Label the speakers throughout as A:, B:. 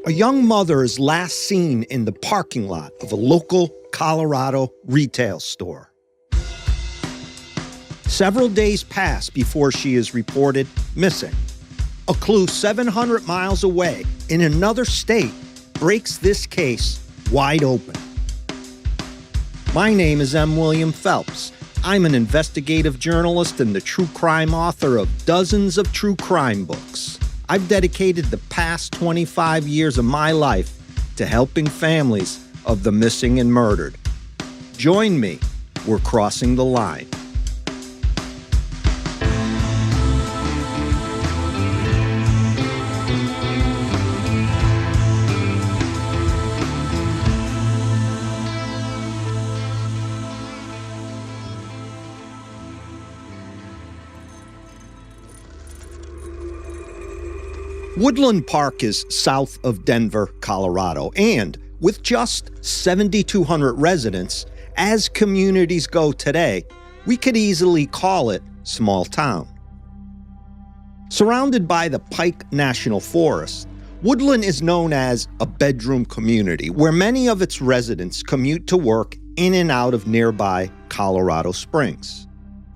A: A young mother is last seen in the parking lot of a local Colorado retail store. Several days pass before she is reported missing. A clue 700 miles away in another state breaks this case wide open. My name is M. William Phelps. I'm an investigative journalist and the true crime author of dozens of true crime books. I've dedicated the past 25 years of my life to helping families of the missing and murdered. Join me. We're crossing the line. Woodland Park is south of Denver, Colorado, and with just 7,200 residents, as communities go today, we could easily call it small town. Surrounded by the Pike National Forest, Woodland is known as a bedroom community where many of its residents commute to work in and out of nearby Colorado Springs.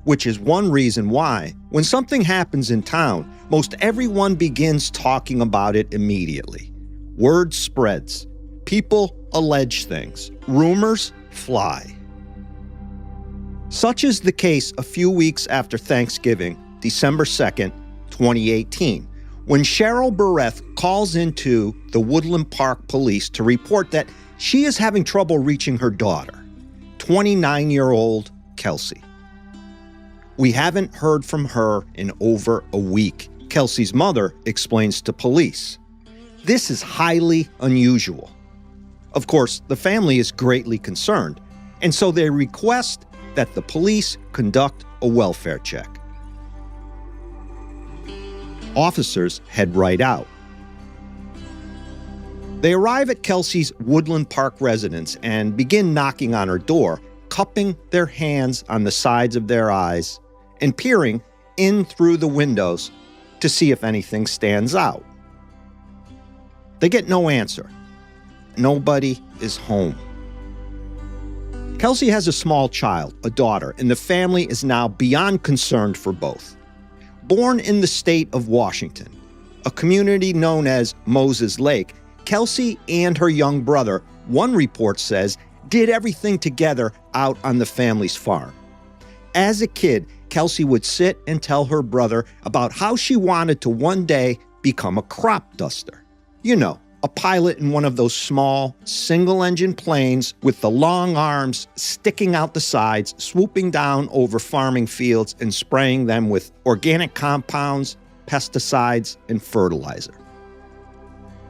A: Which is one reason why, when something happens in town, most everyone begins talking about it immediately. Word spreads. People allege things. Rumors fly. Such is the case a few weeks after Thanksgiving, December 2nd, 2018, when Cheryl Barrett calls into the Woodland Park Police to report that she is having trouble reaching her daughter, 29-year-old Kelsey. We haven't heard from her in over a week, Kelsey's mother explains to police. This is highly unusual. Of course, the family is greatly concerned, and so they request that the police conduct a welfare check. Officers head right out. They arrive at Kelsey's Woodland Park residence and begin knocking on her door, cupping their hands on the sides of their eyes and peering in through the windows to see if anything stands out. They get no answer. Nobody is home. Kelsey has a small child, a daughter, and the family is now beyond concerned for both. Born in the state of Washington, a community known as Moses Lake, Kelsey and her young brother, one report says, did everything together out on the family's farm. As a kid, Kelsey would sit and tell her brother about how she wanted to one day become a crop duster. You know, a pilot in one of those small, single-engine planes with the long arms sticking out the sides, swooping down over farming fields and spraying them with organic compounds, pesticides, and fertilizer.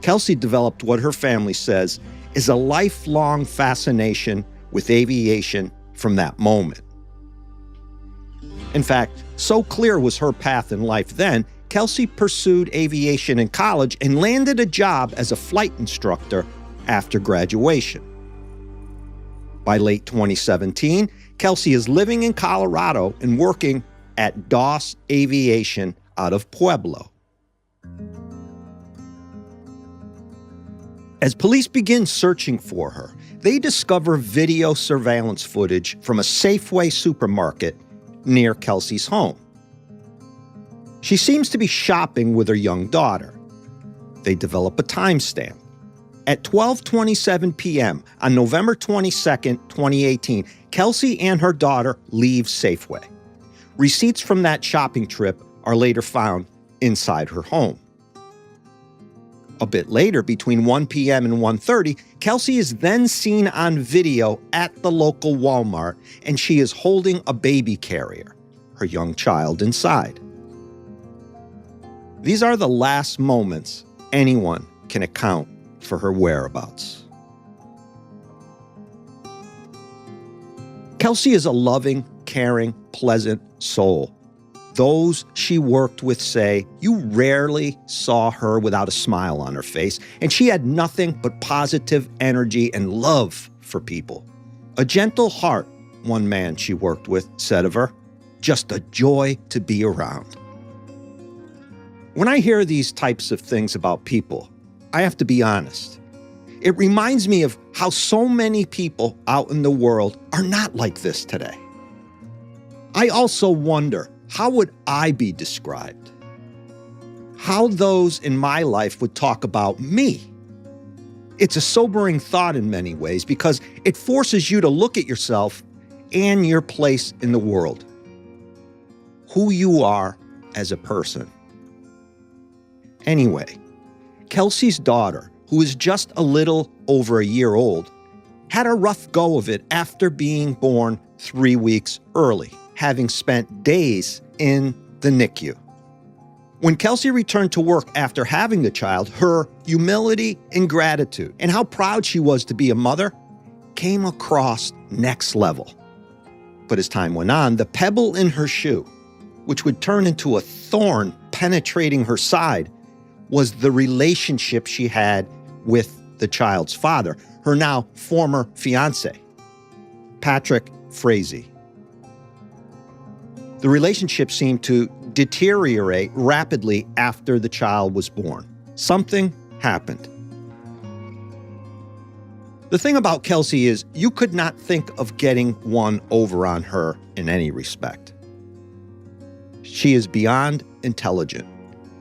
A: Kelsey developed what her family says is a lifelong fascination with aviation from that moment. In fact, so clear was her path in life then, Kelsey pursued aviation in college and landed a job as a flight instructor after graduation. By late 2017, Kelsey is living in Colorado and working at Doss Aviation out of Pueblo. As police begin searching for her, they discover video surveillance footage from a Safeway supermarket near Kelsey's home. She seems to be shopping with her young daughter. They develop a timestamp. At 12:27 p.m. on November 22nd, 2018, Kelsey and her daughter leave Safeway. Receipts from that shopping trip are later found inside her home. A bit later, between 1 p.m. and 1:30, Kelsey is then seen on video at the local Walmart, and she is holding a baby carrier, her young child inside. These are the last moments anyone can account for her whereabouts. Kelsey is a loving, caring, pleasant soul. Those she worked with say you rarely saw her without a smile on her face, and she had nothing but positive energy and love for people. A gentle heart, one man she worked with said of her, just a joy to be around. When I hear these types of things about people, I have to be honest. It reminds me of how so many people out in the world are not like this today. I also wonder, how would I be described? How those in my life would talk about me? It's a sobering thought in many ways because it forces you to look at yourself and your place in the world. Who you are as a person. Anyway, Kelsey's daughter, who is just a little over a year old, had a rough go of it after being born 3 weeks early, having spent days in the NICU. When Kelsey returned to work after having the child, her humility and gratitude and how proud she was to be a mother came across next level. But as time went on, the pebble in her shoe, which would turn into a thorn penetrating her side, was the relationship she had with the child's father, her now former fiancé, Patrick Frazee. The relationship seemed to deteriorate rapidly after the child was born. Something happened. The thing about Kelsey is you could not think of getting one over on her in any respect. She is beyond intelligent,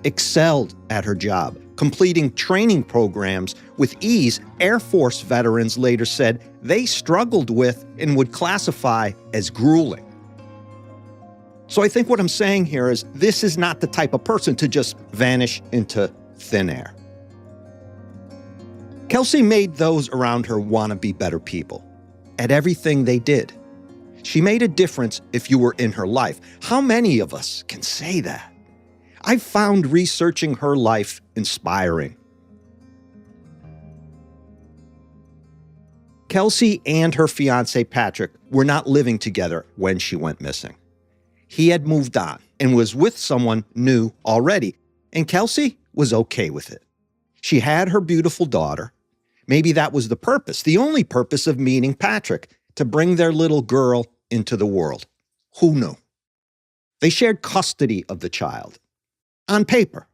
A: excelled at her job, completing training programs with ease Air Force veterans later said they struggled with and would classify as grueling. So I think what I'm saying here is this is not the type of person to just vanish into thin air. Kelsey made those around her want to be better people at everything they did. She made a difference if you were in her life. How many of us can say that? I found researching her life inspiring. Kelsey and her fiancé Patrick were not living together when she went missing. He had moved on and was with someone new already, and Kelsey was okay with it. She had her beautiful daughter. Maybe that was the purpose, the only purpose of meeting Patrick, to bring their little girl into the world. Who knew? They shared custody of the child. On paper,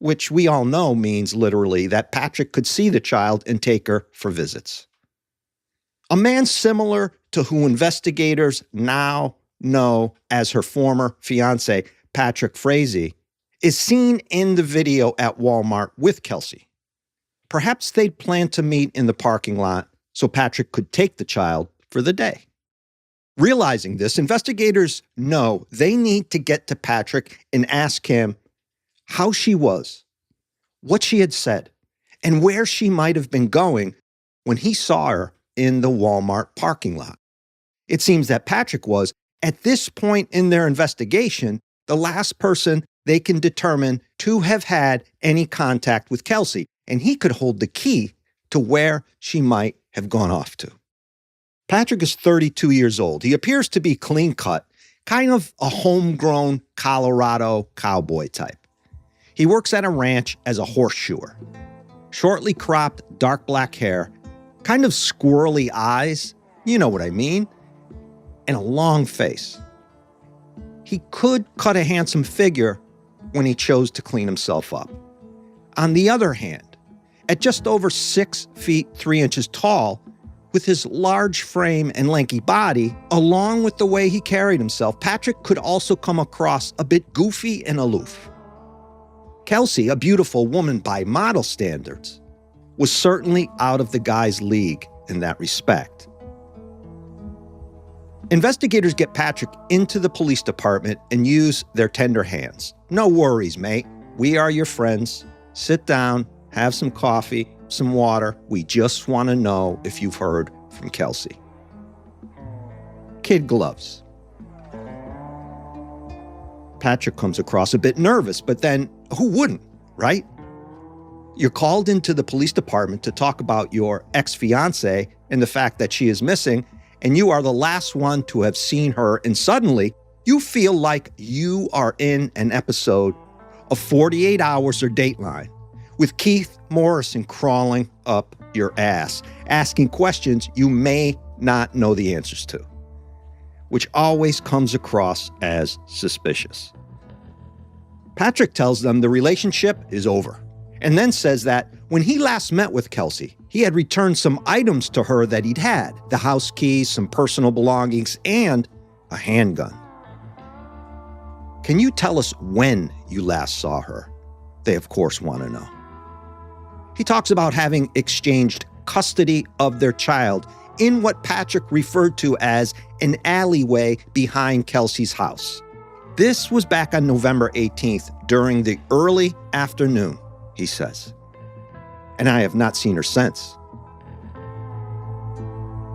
A: which we all know means literally that Patrick could see the child and take her for visits. A man similar to who investigators now know as her former fiancé, Patrick Frazee, is seen in the video at Walmart with Kelsey. Perhaps they'd planned to meet in the parking lot so Patrick could take the child for the day. Realizing this, investigators know they need to get to Patrick and ask him how she was, what she had said, and where she might have been going when he saw her in the Walmart parking lot. It seems that Patrick was, at this point in their investigation, the last person they can determine to have had any contact with Kelsey, and he could hold the key to where she might have gone off to. Patrick is 32 years old. He appears to be clean-cut, kind of a homegrown Colorado cowboy type. He works at a ranch as a horseshoer. Shortly cropped, dark black hair, kind of squirrely eyes, you know what I mean, and a long face. He could cut a handsome figure when he chose to clean himself up. On the other hand, at just over 6 feet 3 inches tall, with his large frame and lanky body, along with the way he carried himself, Patrick could also come across a bit goofy and aloof. Kelsey, a beautiful woman by model standards, was certainly out of the guy's league in that respect. Investigators get Patrick into the police department and use their tender hands. No worries, mate. We are your friends. Sit down, have some coffee, some water. We just want to know if you've heard from Kelsey. Kid gloves. Patrick comes across a bit nervous, but then who wouldn't, right? You're called into the police department to talk about your ex-fiancée and the fact that she is missing, and you are the last one to have seen her, and suddenly you feel like you are in an episode of 48 Hours or Dateline, with Keith Morrison crawling up your ass, asking questions you may not know the answers to, which always comes across as suspicious. Patrick tells them the relationship is over, and then says that when he last met with Kelsey, he had returned some items to her that he'd had, the house keys, some personal belongings, and a handgun. Can you tell us when you last saw her? They, of course, want to know. He talks about having exchanged custody of their child in what Patrick referred to as an alleyway behind Kelsey's house. This was back on November 18th during the early afternoon, he says. And I have not seen her since.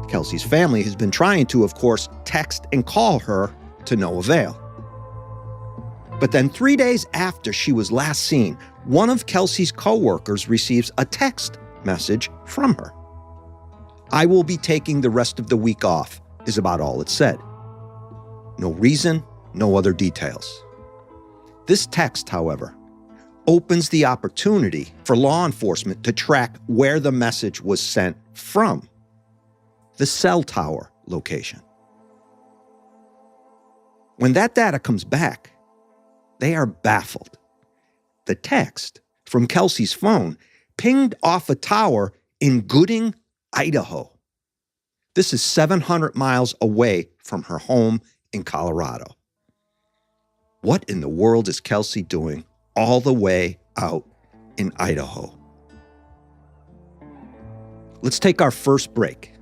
A: Kelsey's family has been trying to, of course, text and call her to no avail. But then 3 days after she was last seen, one of Kelsey's co-workers receives a text message from her. "I will be taking the rest of the week off," is about all it said. No reason, no other details. This text, however, opens the opportunity for law enforcement to track where the message was sent from: the cell tower location. When that data comes back, they are baffled. The text from Kelsey's phone pinged off a tower in Gooding, Idaho. This is 700 miles away from her home in Colorado. What in the world is Kelsey doing all the way out in Idaho? Let's take our first break.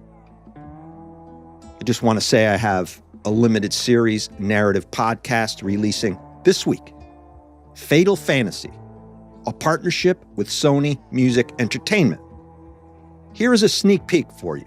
A: I just want to say I have a limited series narrative podcast releasing this week. Fatal Fantasy, a partnership with Sony Music Entertainment. Here is a sneak peek for you.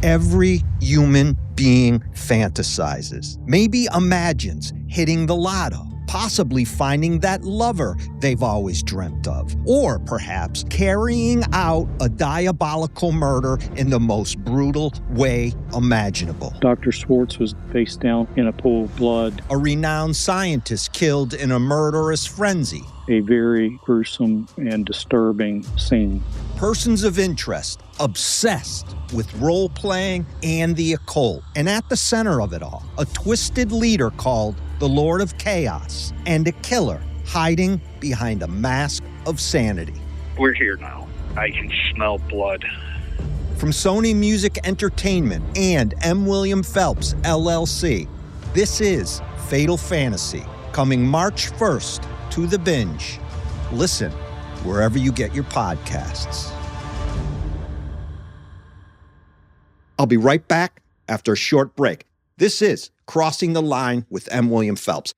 A: Every human being fantasizes, maybe imagines hitting the lotto, possibly finding that lover they've always dreamt of, or perhaps carrying out a diabolical murder in the most brutal way imaginable.
B: Dr. Schwartz was face down in a pool of blood.
A: A renowned scientist killed in a murderous frenzy.
B: A very gruesome and disturbing scene.
A: Persons of interest obsessed with role-playing and the occult. And at the center of it all, a twisted leader called the Lord of Chaos, and a killer hiding behind a mask of sanity.
C: We're here now. I can smell blood.
A: From Sony Music Entertainment and M. William Phelps, LLC, this is Fatal Fantasy, coming March 1st to the binge. Listen wherever you get your podcasts. I'll be right back after a short break. This is Crossing the Line with M. William Phelps.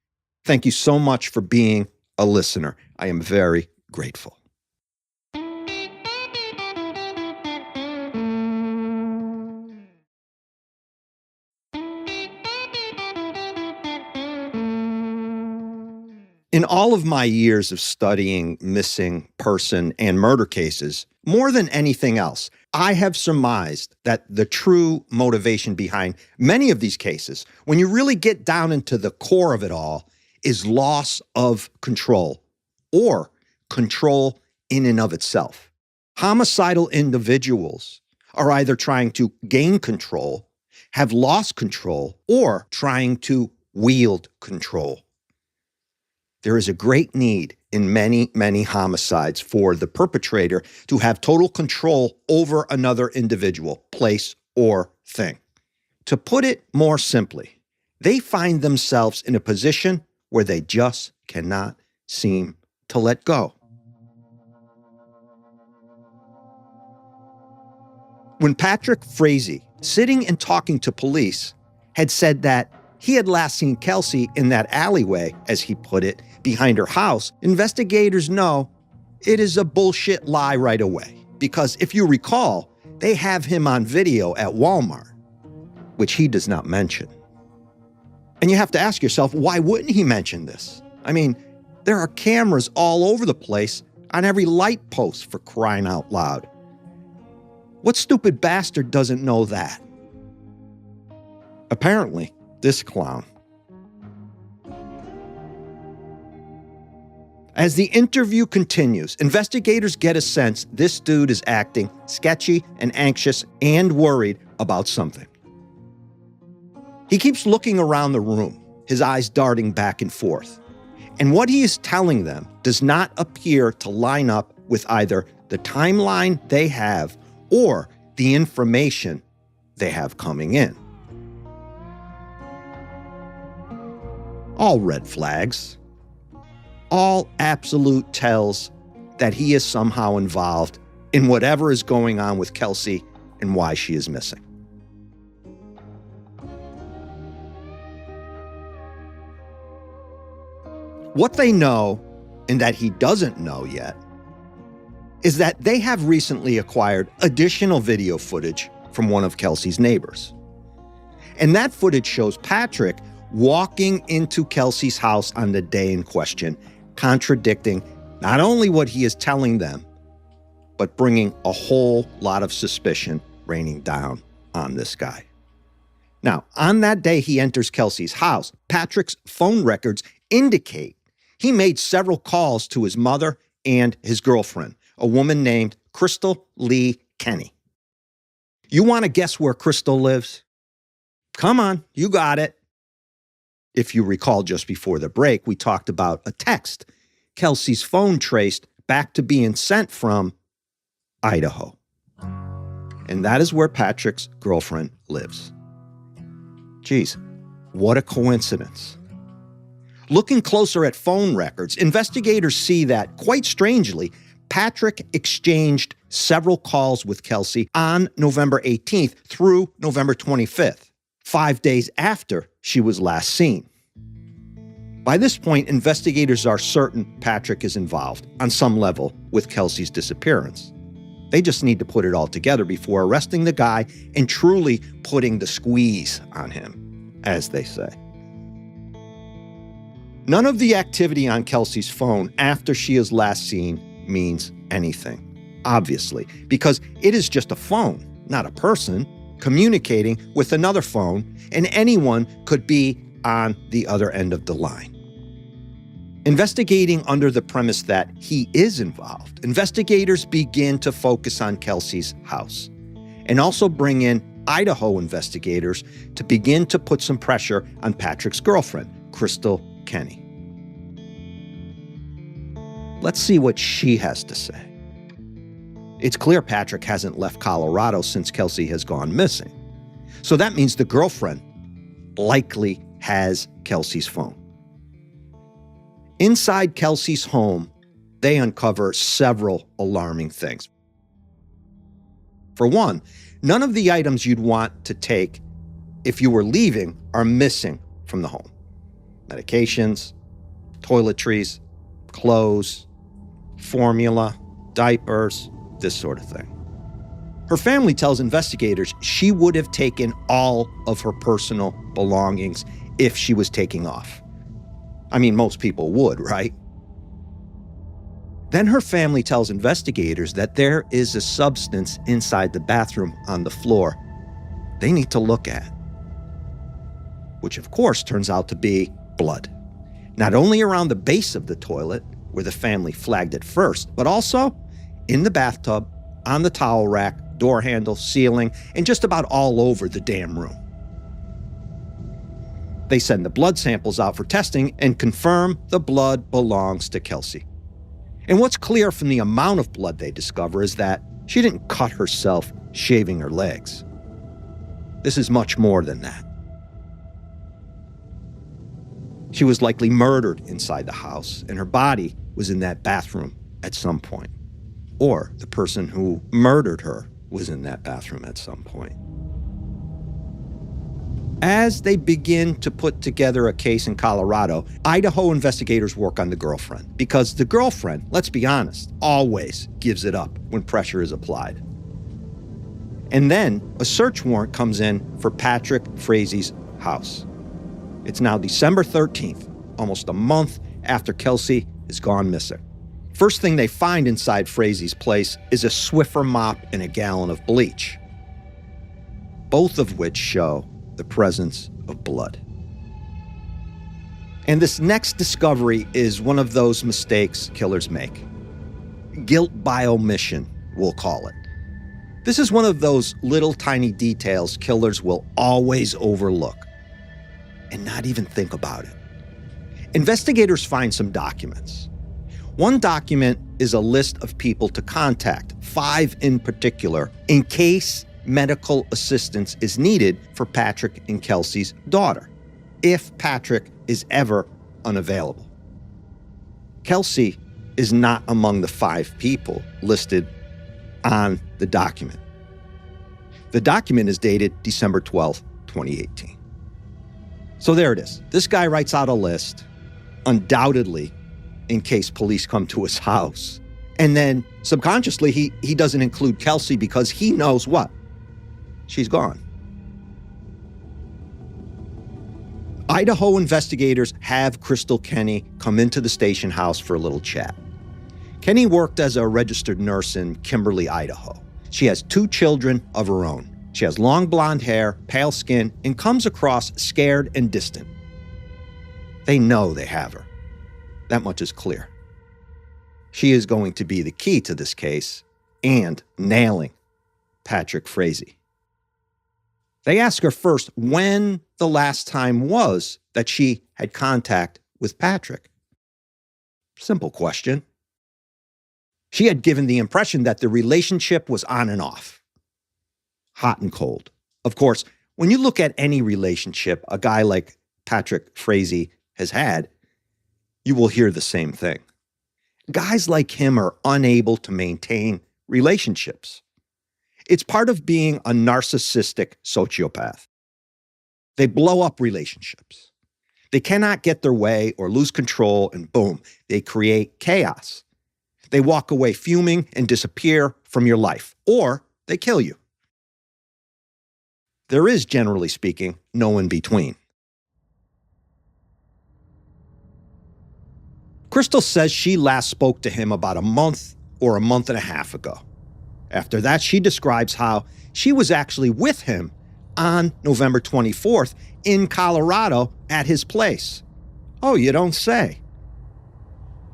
A: Thank you so much for being a listener. I am very grateful. In all of my years of studying missing person and murder cases, more than anything else, I have surmised that the true motivation behind many of these cases, when you really get down into the core of it all, is loss of control, or control in and of itself. Homicidal individuals are either trying to gain control, have lost control, or trying to wield control. There is a great need in many, many homicides for the perpetrator to have total control over another individual, place, or thing. To put it more simply, they find themselves in a position where they just cannot seem to let go. When Patrick Frazee, sitting and talking to police, had said that he had last seen Kelsey in that alleyway, as he put it, behind her house, investigators know it is a bullshit lie right away. Because if you recall, they have him on video at Walmart, which he does not mention. And you have to ask yourself, why wouldn't he mention this? I mean, there are cameras all over the place on every light post, for crying out loud. What stupid bastard doesn't know that? Apparently, this clown. As the interview continues, investigators get a sense this dude is acting sketchy and anxious and worried about something. He keeps looking around the room, his eyes darting back and forth. And what he is telling them does not appear to line up with either the timeline they have or the information they have coming in. All red flags. All absolute tells that he is somehow involved in whatever is going on with Kelsey and why she is missing. What they know, and that he doesn't know yet, is that they have recently acquired additional video footage from one of Kelsey's neighbors. And that footage shows Patrick walking into Kelsey's house on the day in question, contradicting not only what he is telling them, but bringing a whole lot of suspicion raining down on this guy. Now, on that day he enters Kelsey's house, Patrick's phone records indicate he made several calls to his mother and his girlfriend, a woman named Krystal Lee Kenney. You want to guess where Krystal lives? Come on, you got it. If you recall, just before the break, we talked about a text Kelsey's phone traced back to being sent from Idaho. And that is where Patrick's girlfriend lives. Geez, what a coincidence. Looking closer at phone records, investigators see that, quite strangely, Patrick exchanged several calls with Kelsey on November 18th through November 25th, 5 days after she was last seen. By this point, investigators are certain Patrick is involved, on some level, with Kelsey's disappearance. They just need to put it all together before arresting the guy and truly putting the squeeze on him, as they say. None of the activity on Kelsey's phone after she is last seen means anything, obviously, because it is just a phone, not a person, communicating with another phone, and anyone could be on the other end of the line. Investigating under the premise that he is involved, investigators begin to focus on Kelsey's house and also bring in Idaho investigators to begin to put some pressure on Patrick's girlfriend, Krystal Kenney. Let's see what she has to say. It's clear Patrick hasn't left Colorado since Kelsey has gone missing. So that means the girlfriend likely has Kelsey's phone. Inside Kelsey's home, they uncover several alarming things. For one, none of the items you'd want to take if you were leaving are missing from the home. Medications, toiletries, clothes, formula, diapers, this sort of thing. Her family tells investigators she would have taken all of her personal belongings if she was taking off. I mean, most people would, right? Then her family tells investigators that there is a substance inside the bathroom on the floor they need to look at, which of course turns out to be blood. Not only around the base of the toilet, where the family flagged it first, but also in the bathtub, on the towel rack, door handle, ceiling, and just about all over the damn room. They send the blood samples out for testing and confirm the blood belongs to Kelsey. And what's clear from the amount of blood they discover is that she didn't cut herself shaving her legs. This is much more than that. She was likely murdered inside the house, and her body was in that bathroom at some point. Or the person who murdered her was in that bathroom at some point. As they begin to put together a case in Colorado, Idaho investigators work on the girlfriend, because the girlfriend, let's be honest, always gives it up when pressure is applied. And then a search warrant comes in for Patrick Frazee's house. It's now December 13th, almost a month after Kelsey is gone missing. First thing they find inside Frazee's place is a Swiffer mop and a gallon of bleach, both of which show the presence of blood. And this next discovery is one of those mistakes killers make. Guilt by omission, we'll call it. This is one of those little tiny details killers will always overlook and not even think about it. Investigators find some documents. One document is a list of people to contact, 5 in particular, in case medical assistance is needed for Patrick and Kelsey's daughter, if Patrick is ever unavailable. Kelsey is not among the 5 people listed on the document. The document is dated December 12th, 2018. So there it is. This guy writes out a list, undoubtedly in case police come to his house. And then subconsciously, he doesn't include Kelsey because he knows what? She's gone. Idaho investigators have Krystal Kenney come into the station house for a little chat. Kenney worked as a registered nurse in Kimberly, Idaho. She has 2 children of her own. She has long blonde hair, pale skin, and comes across scared and distant. They know they have her. That much is clear. She is going to be the key to this case and nailing Patrick Frazee. They ask her first when the last time was that she had contact with Patrick. Simple question. She had given the impression that the relationship was on and off, hot and cold. Of course, when you look at any relationship a guy like Patrick Frazee has had, you will hear the same thing. Guys like him are unable to maintain relationships. It's part of being a narcissistic sociopath. They blow up relationships. They cannot get their way or lose control, and boom, they create chaos. They walk away fuming and disappear from your life, or they kill you. There is, generally speaking, no in between. Krystal says she last spoke to him about a month or a month and a half ago. After that, she describes how she was actually with him on November 24th in Colorado at his place. Oh, you don't say.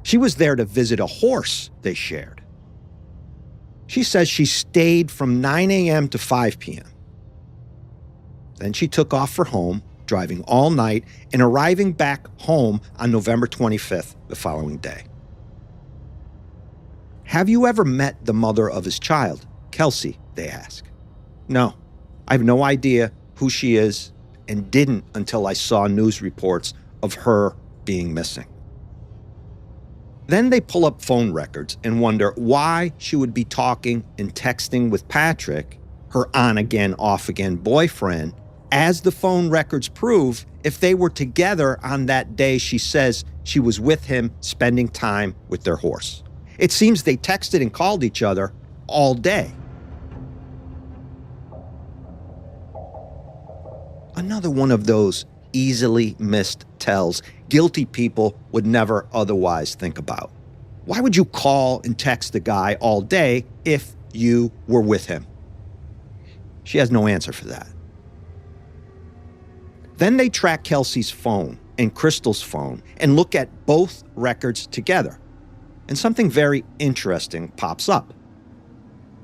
A: She was there to visit a horse they shared. She says she stayed from 9 a.m. to 5 p.m. Then she took off for home, driving all night and arriving back home on November 25th, the following day. Have you ever met the mother of his child, Kelsey? They ask. No, I have no idea who she is and didn't until I saw news reports of her being missing. Then they pull up phone records and wonder why she would be talking and texting with Patrick, her on-again, off-again boyfriend. As the phone records prove, if they were together on that day, she says she was with him spending time with their horse. It seems they texted and called each other all day. Another one of those easily missed tells guilty people would never otherwise think about. Why would you call and text the guy all day if you were with him? She has no answer for that. Then they track Kelsey's phone and Krystal's phone and look at both records together. And something very interesting pops up.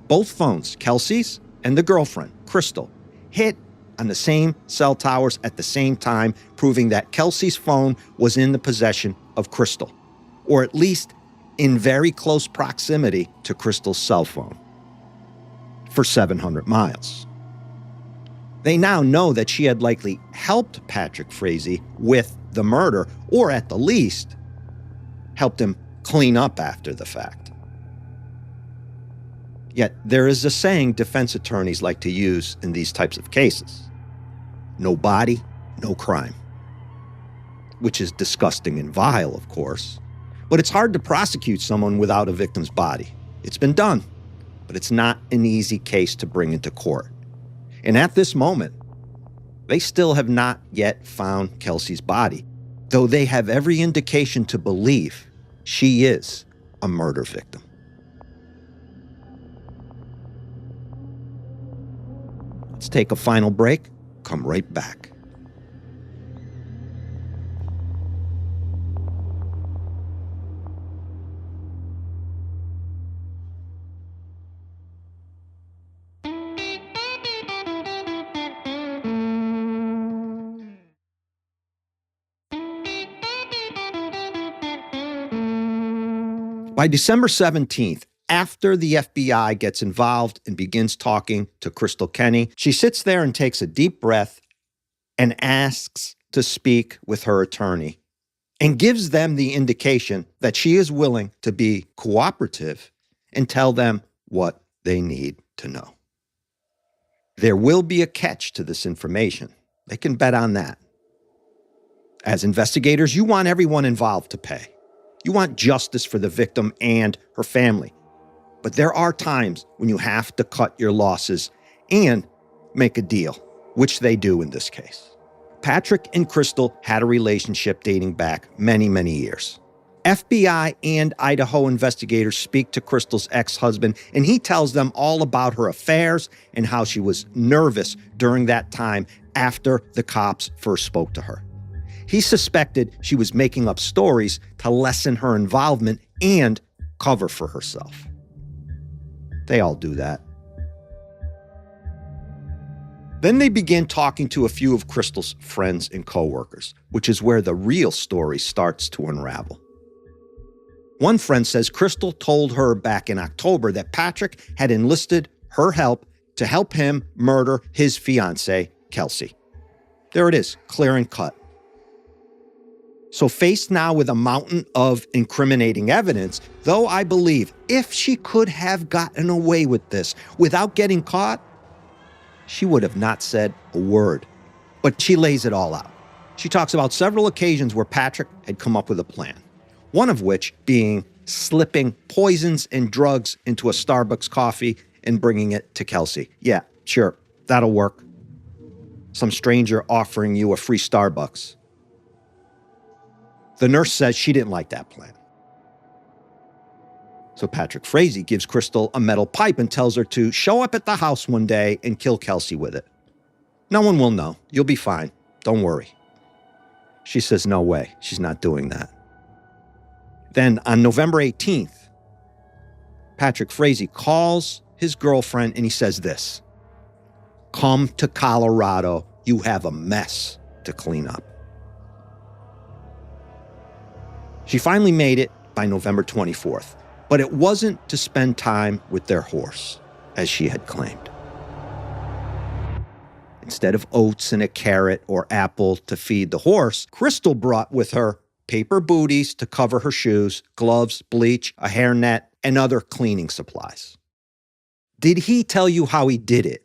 A: Both phones, Kelsey's and the girlfriend, Krystal, hit on the same cell towers at the same time, proving that Kelsey's phone was in the possession of Krystal, or at least in very close proximity to Krystal's cell phone, for 700 miles. They now know that she had likely helped Patrick Frazee with the murder, or at the least, helped him clean up after the fact. Yet there is a saying defense attorneys like to use in these types of cases. No body, no crime. Which is disgusting and vile, of course. But it's hard to prosecute someone without a victim's body. It's been done, but it's not an easy case to bring into court. And at this moment, they still have not yet found Kelsey's body, though they have every indication to believe she is a murder victim. Let's take a final break. Come right back. By December 17th, after the FBI gets involved and begins talking to Krystal Kenney, she sits there and takes a deep breath and asks to speak with her attorney and gives them the indication that she is willing to be cooperative and tell them what they need to know. There will be a catch to this information. They can bet on that. As investigators, you want everyone involved to pay. You want justice for the victim and her family. But there are times when you have to cut your losses and make a deal, which they do in this case. Patrick and Krystal had a relationship dating back many, many years. FBI and Idaho investigators speak to Krystal's ex-husband, and he tells them all about her affairs and how she was nervous during that time after the cops first spoke to her. He suspected she was making up stories to lessen her involvement and cover for herself. They all do that. Then they begin talking to a few of Krystal's friends and coworkers, which is where the real story starts to unravel. One friend says Krystal told her back in October that Patrick had enlisted her help to help him murder his fiancée, Kelsey. There it is, clear and cut. So faced now with a mountain of incriminating evidence, though I believe if she could have gotten away with this without getting caught, she would have not said a word. But she lays it all out. She talks about several occasions where Patrick had come up with a plan, one of which being slipping poisons and drugs into a Starbucks coffee and bringing it to Kelsey. Yeah, sure, that'll work. Some stranger offering you a free Starbucks. The nurse says she didn't like that plan. So Patrick Frazee gives Krystal a metal pipe and tells her to show up at the house one day and kill Kelsey with it. No one will know. You'll be fine. Don't worry. She says no way. She's not doing that. Then on November 18th, Patrick Frazee calls his girlfriend and he says this: "Come to Colorado. You have a mess to clean up." She finally made it by November 24th, but it wasn't to spend time with their horse, as she had claimed. Instead of oats and a carrot or apple to feed the horse, Krystal brought with her paper booties to cover her shoes, gloves, bleach, a hairnet, and other cleaning supplies. Did he tell you how he did it?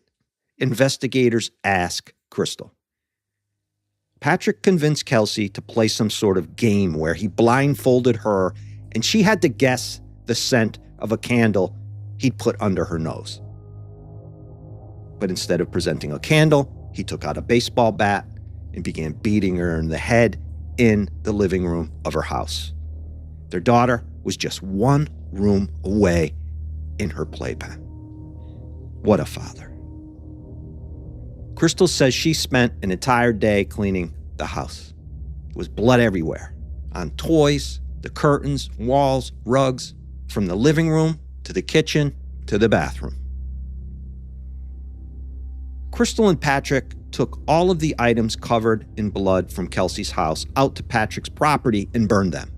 A: Investigators ask Krystal. Patrick convinced Kelsey to play some sort of game where he blindfolded her and she had to guess the scent of a candle he'd put under her nose. But instead of presenting a candle, he took out a baseball bat and began beating her in the head in the living room of her house. Their daughter was just one room away in her playpen. What a father. Krystal says she spent an entire day cleaning the house. There was blood everywhere, on toys, the curtains, walls, rugs, from the living room to the kitchen to the bathroom. Krystal and Patrick took all of the items covered in blood from Kelsey's house out to Patrick's property and burned them.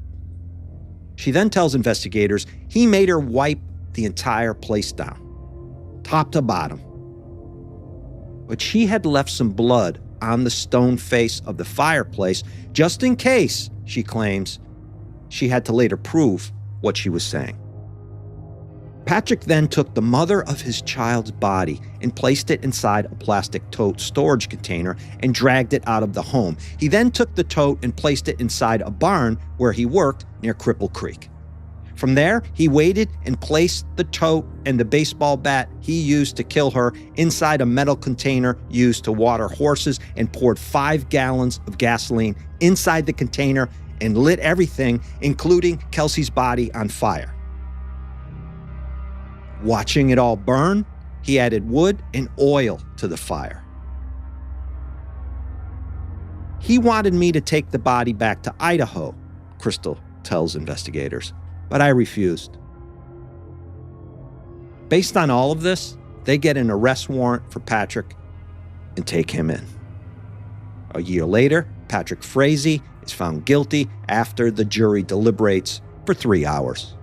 A: She then tells investigators he made her wipe the entire place down, top to bottom. But she had left some blood on the stone face of the fireplace just in case, she claims, she had to later prove what she was saying. Patrick then took the mother of his child's body and placed it inside a plastic tote storage container and dragged it out of the home. He then took the tote and placed it inside a barn where he worked near Cripple Creek. From there, he waited and placed the tote and the baseball bat he used to kill her inside a metal container used to water horses and poured 5 gallons of gasoline inside the container and lit everything, including Kelsey's body, on fire. Watching it all burn, he added wood and oil to the fire. He wanted me to take the body back to Idaho, Krystal tells investigators, but I refused. Based on all of this, they get an arrest warrant for Patrick and take him in. A year later, Patrick Frazee is found guilty after the jury deliberates for 3 hours.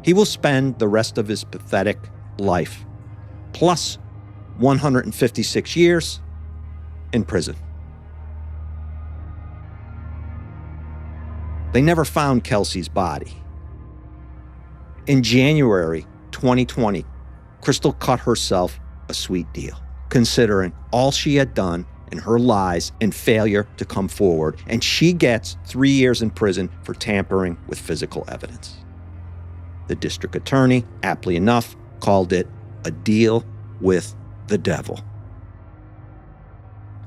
A: He will spend the rest of his pathetic life, plus 156 years, in prison. They never found Kelsey's body. In January 2020, Krystal cut herself a sweet deal, considering all she had done and her lies and failure to come forward, and she gets 3 years in prison for tampering with physical evidence. The district attorney, aptly enough, called it a deal with the devil.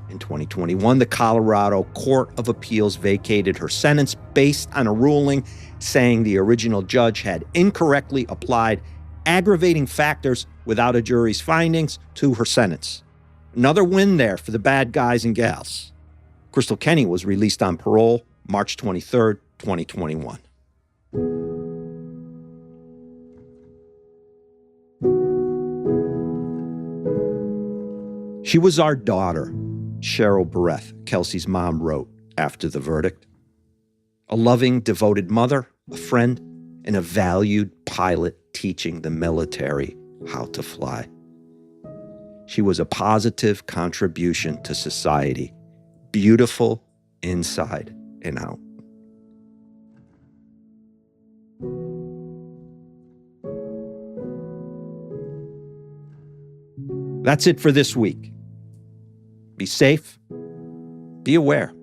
A: In 2021, the Colorado Court of Appeals vacated her sentence based on a ruling saying the original judge had incorrectly applied aggravating factors without a jury's findings to her sentence. Another win there for the bad guys and gals. Krystal Kenney was released on parole March 23, 2021. She was our daughter, Cheryl Barrett, Kelsey's mom wrote after the verdict. A loving, devoted mother, a friend, and a valued pilot teaching the military how to fly. She was a positive contribution to society, beautiful inside and out. That's it for this week. Be safe. Be aware.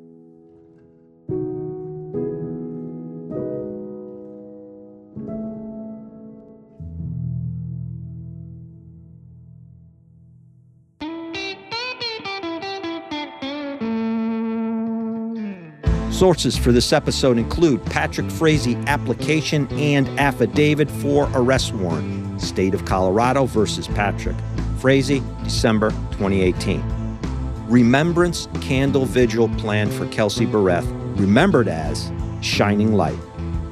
A: Sources for this episode include Patrick Frazee application and affidavit for arrest warrant, State of Colorado versus Patrick Frazee, December 2018. Remembrance Candle Vigil planned for Kelsey Barrett, remembered as Shining Light,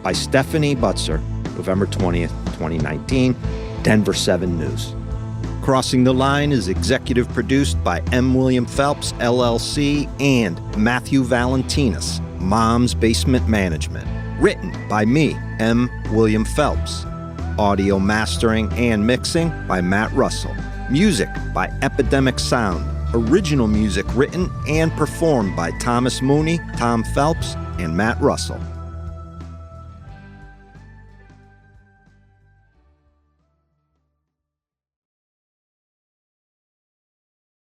A: by Stephanie Butzer, November 20th, 2019, Denver 7 News. Crossing the Line is executive produced by M. William Phelps, LLC, and Matthew Valentinus, Mom's Basement Management. Written by me, M. William Phelps. Audio mastering and mixing by Matt Russell. Music by Epidemic Sound. Original music written and performed by Thomas Mooney, Tom Phelps, and Matt Russell.